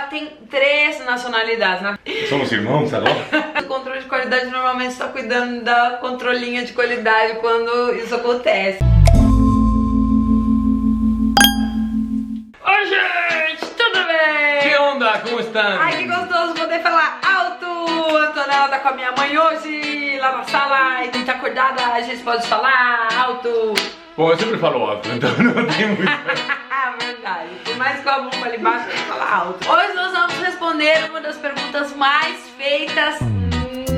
tem 3 nacionalidades. Somos irmãos agora? O controle de qualidade normalmente está cuidando da controlinha de qualidade quando isso acontece. Oi, gente, tudo bem? Que onda? Como estão? Ai, que gostoso poder falar alto! A Antonella tá com a minha mãe hoje, lá na sala, e tá acordada, a gente pode falar alto. Bom, eu sempre falo alto, então não tem muito. Verdade, por mais que a mão ali embaixo, a gente fala alto. Hoje nós vamos responder uma das perguntas mais feitas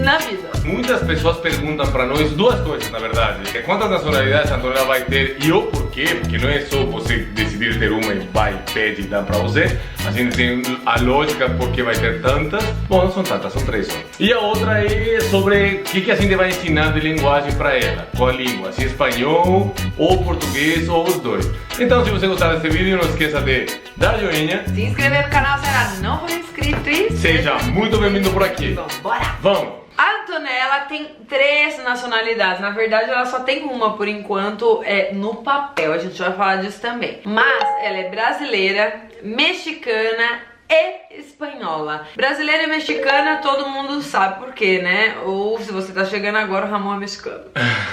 na vida. Muitas pessoas perguntam pra nós duas coisas, na verdade. Quantas nacionalidades a Antonella vai ter e o porquê? Porque não é só você decidir ter uma e vai, pede e dá pra você. A gente tem a lógica porque vai ter tantas. Bom, não são tantas, são 3 só. E a outra é sobre o que a gente vai ensinar de linguagem pra ela. Qual língua? Se espanhol, ou português, ou os dois. Então, se você gostar desse vídeo, não esqueça de dar joinha, se inscrever no canal se ainda não for inscrito e seja muito bem-vindo por aqui. Então, bora! Vamos! A Antonella tem 3 nacionalidades, na verdade ela só tem uma por enquanto, no papel, a gente vai falar disso também. Mas ela é brasileira, mexicana e espanhola. Brasileira e mexicana todo mundo sabe por quê, né? Ou se você tá chegando agora, o Ramon é mexicano.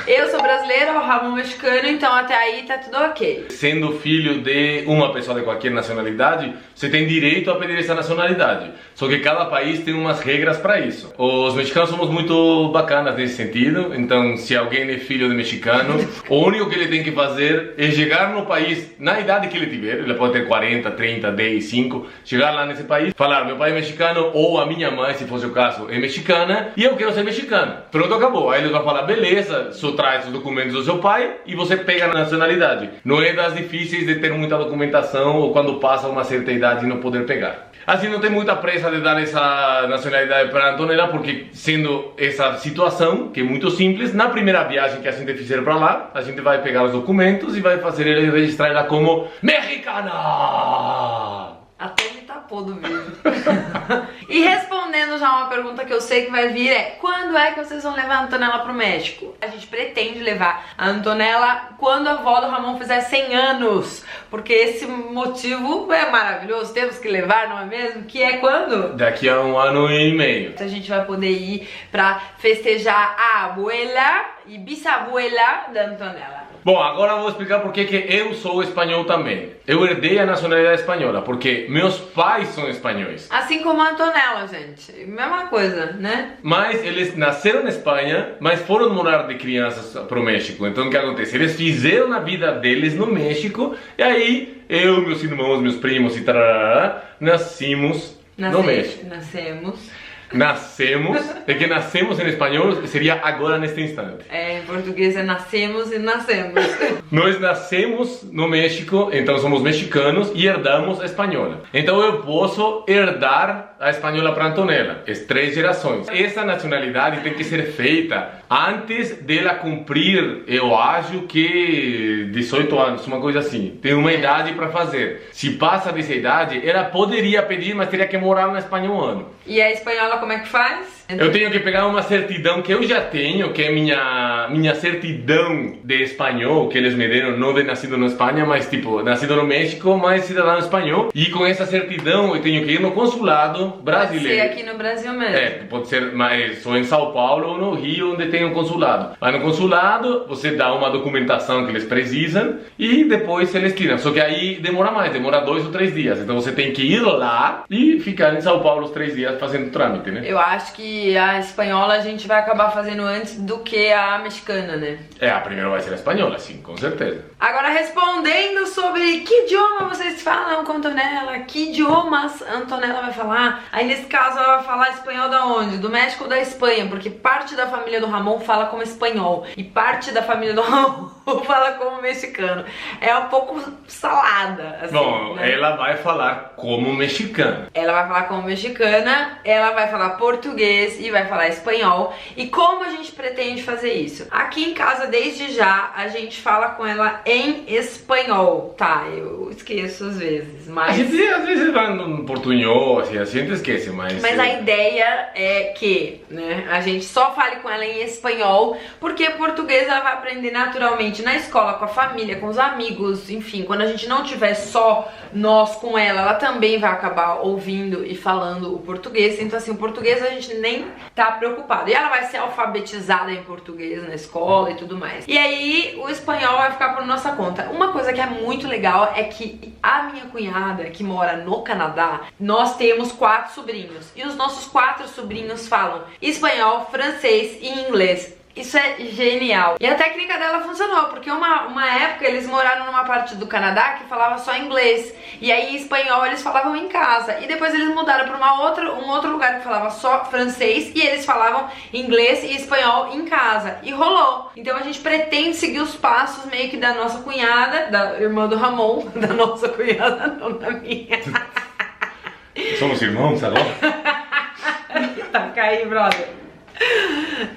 Eu sou brasileira, o Ramon é mexicano, então até aí tá tudo ok. Sendo filho de uma pessoa de qualquer nacionalidade, você tem direito a pedir essa nacionalidade. Só que cada país tem umas regras para isso. Os mexicanos somos muito bacanas nesse sentido, então se alguém é filho de mexicano, o único que ele tem que fazer é chegar no país na idade que ele tiver, ele pode ter 40, 30, 10, 5, chegar lá nesse país, falar, meu pai é mexicano, ou a minha mãe, se fosse o caso, é mexicana, e eu quero ser mexicana. Pronto, acabou. Aí eles vão falar, beleza, só traz os documentos do seu pai e você pega a nacionalidade. Não é das difíceis de ter muita documentação ou quando passa uma certa idade e não poder pegar. Assim, não tem muita pressa de dar essa nacionalidade para a Antonella, porque sendo essa situação, que é muito simples, na primeira viagem que a gente fizer para lá, a gente vai pegar os documentos e vai fazer ele registrar ela como mexicana! Até me tapou do vídeo. E respondendo já uma pergunta que eu sei que vai vir quando é que vocês vão levar a Antonella pro México? A gente pretende levar a Antonella quando a avó do Ramon fizer 100 anos, porque esse motivo é maravilhoso, temos que levar, não é mesmo? Que é quando? Daqui a 1 ano e meio. A gente vai poder ir pra festejar a abuela e bisabuela da Antonella. Bom, agora eu vou explicar por que eu sou espanhol também. Eu herdei a nacionalidade espanhola, porque meus pais são espanhóis. Assim como a Antonella, gente. Mesma coisa, né? Mas eles nasceram na Espanha, mas foram morar de crianças pro México. Então o que acontece? Eles fizeram a vida deles no México, e aí eu, meus irmãos, meus primos e tarará, nascemos no México. Nascemos, é que nascemos em espanhol seria agora neste instante. Em português é nascemos e nascemos. Nós nascemos no México, então somos mexicanos e herdamos a espanhola. Então eu posso herdar a espanhola para Antonella, as 3 gerações. Essa nacionalidade tem que ser feita antes dela cumprir, eu acho que 18 anos, uma coisa assim. Tem uma idade para fazer. Se passa dessa idade, ela poderia pedir, mas teria que morar na Espanha 1 ano. E a espanhola como é que faz? Eu tenho que pegar uma certidão que eu já tenho, que é minha certidão de espanhol, que eles me deram, não de nascido na Espanha, mas tipo, nascido no México, mas cidadão espanhol. E com essa certidão eu tenho que ir no consulado brasileiro. Pode ser aqui no Brasil mesmo. Pode ser, mas só em São Paulo ou no Rio, onde tem um consulado. Vai no consulado, você dá uma documentação que eles precisam e depois eles tiram. Só que aí demora mais, demora 2 ou 3 dias. Então você tem que ir lá e ficar em São Paulo os 3 dias fazendo o trâmite, né? Eu acho que a espanhola a gente vai acabar fazendo antes do que a mexicana, né? A primeira vai ser a espanhola, sim, com certeza. Agora respondendo sobre que idioma vocês falam com a Antonella, que idiomas a Antonella vai falar. Aí nesse caso ela vai falar espanhol da onde? Do México ou da Espanha? Porque parte da família do Ramon fala como espanhol e parte da família do Ramon fala como mexicano. É um pouco salada, assim. Bom, né? Ela vai falar como mexicana. Ela vai falar como mexicana, ela vai falar português e vai falar espanhol. E como a gente pretende fazer isso? Aqui em casa, desde já, a gente fala com ela em espanhol. Tá, eu esqueço às vezes, mas... A gente às vezes vai no portunhol, assim, a gente esquece, mas... Mas a ideia é que, né, a gente só fale com ela em espanhol, porque português ela vai aprender naturalmente principalmente na escola, com a família, com os amigos, enfim, quando a gente não tiver só nós com ela, ela também vai acabar ouvindo e falando o português. Então assim, o português a gente nem tá preocupado. E ela vai ser alfabetizada em português na escola e tudo mais. E aí o espanhol vai ficar por nossa conta. Uma coisa que é muito legal é que a minha cunhada, que mora no Canadá, nós temos 4 sobrinhos. E os nossos 4 sobrinhos falam espanhol, francês e inglês. Isso é genial. E a técnica dela funcionou, porque uma época eles moraram numa parte do Canadá que falava só inglês. E aí em espanhol eles falavam em casa. E depois eles mudaram para um outro lugar que falava só francês e eles falavam inglês e espanhol em casa. E rolou. Então a gente pretende seguir os passos meio que da nossa cunhada, da irmã do Ramon, da nossa cunhada, não da minha. Somos irmãos agora? Tá caindo, brother.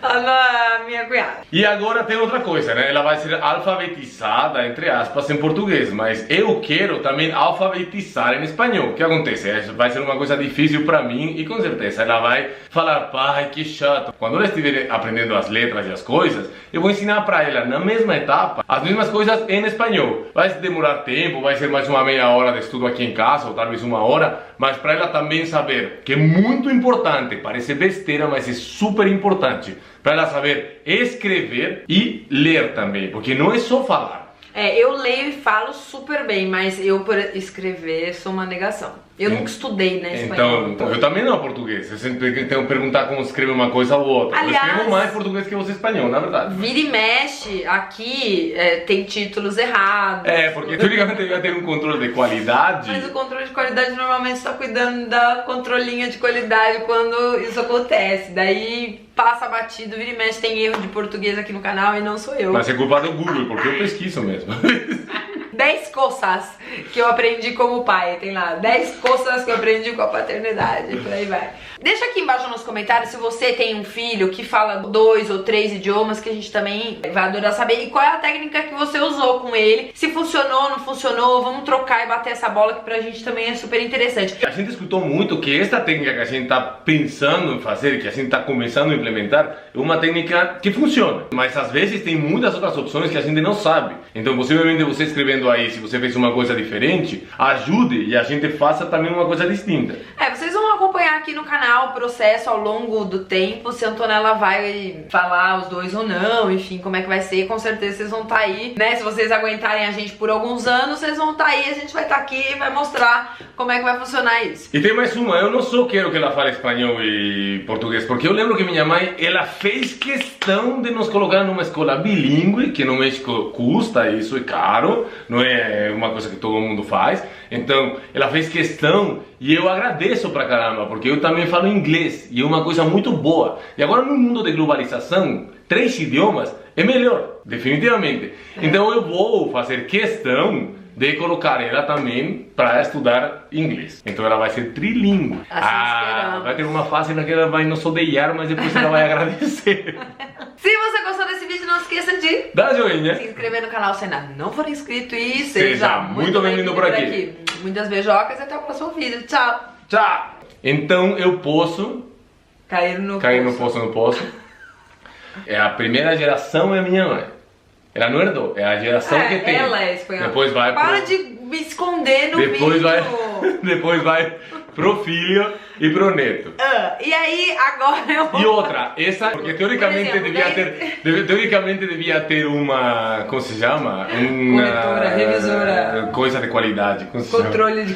A minha cunhada. E agora tem outra coisa, né? Ela vai ser alfabetizada, entre aspas, em português, mas eu quero também alfabetizar em espanhol. O que acontece? Vai ser uma coisa difícil para mim e com certeza ela vai falar, pai, que chato. Quando ela estiver aprendendo as letras e as coisas, eu vou ensinar para ela na mesma etapa as mesmas coisas em espanhol. Vai demorar tempo, vai ser mais uma meia hora de estudo aqui em casa, ou talvez uma hora, mas para ela também saber que é muito importante, parece besteira, mas é super importante para ela saber escrever e ler também, porque não é só falar. Eu leio e falo super bem, mas eu por escrever sou uma negação. Eu nunca estudei, né, espanhol. Então, eu também não português. Eu sempre tenho que perguntar como escreve uma coisa ou outra. Aliás, eu escrevo mais português que você espanhol, na verdade. Vira e mexe, aqui tem títulos errados. Porque teoricamente devia ter um controle de qualidade. Mas o controle de qualidade normalmente está cuidando da controlinha de qualidade quando isso acontece. Daí passa batido, vira e mexe, tem erro de português aqui no canal e não sou eu. Mas é culpa do Google, porque eu pesquiso mesmo. 10 coisas que eu aprendi como pai, tem lá 10 coisas que eu aprendi com a paternidade, por aí vai. Deixa aqui embaixo nos comentários se você tem um filho que fala 2 ou 3 idiomas, que a gente também vai adorar saber, e qual é a técnica que você usou com ele, se funcionou, não funcionou, vamos trocar e bater essa bola que pra gente também é super interessante. A gente escutou muito que esta técnica que a gente tá pensando em fazer, que a gente tá começando a implementar, é uma técnica que funciona, mas às vezes tem muitas outras opções que a gente não sabe. Então possivelmente você escrevendo aí, se você fez uma coisa diferente, ajude e a gente faça também uma coisa distinta. Vocês vão acompanhar aqui no canal o processo ao longo do tempo, se a Antonella vai falar os 2 ou não, enfim, como é que vai ser. Com certeza vocês vão estar aí, né? Se vocês aguentarem a gente por alguns anos, vocês vão estar aí, a gente vai estar aqui e vai mostrar como é que vai funcionar isso. E tem mais uma, eu não só quero que ela fale espanhol e português, porque eu lembro que minha mãe, ela fez questão de nos colocar numa escola bilíngue, que no México custa, isso é caro, não é uma coisa que todo mundo faz. Então ela fez questão e eu agradeço pra caramba, porque eu também falo inglês e é uma coisa muito boa. E agora no mundo de globalização, 3 idiomas é melhor, definitivamente. Então eu vou fazer questão de colocar ela também para estudar inglês. Então ela vai ser trilingue. Vai ter uma fase na que ela vai nos odeiar, mas depois ela vai agradecer. Se você gostou desse vídeo, não esqueça de dar joinha, se inscrever no canal se ainda não for inscrito e seja muito bem-vindo por aqui. Muitas beijocas e até o próximo vídeo. Tchau! Tchau! Então eu posso cair no poço. É a primeira geração, é a minha mãe. Ela não herdou, é a geração que tem. Ela é espanhola. Depois vai Para de me esconder no vídeo. Depois vai pro filho e pro neto. E aí, agora eu vou... E outra, essa, porque teoricamente devia ter uma, como se chama? Uma corretora, revisora. Coisa de qualidade. Controle de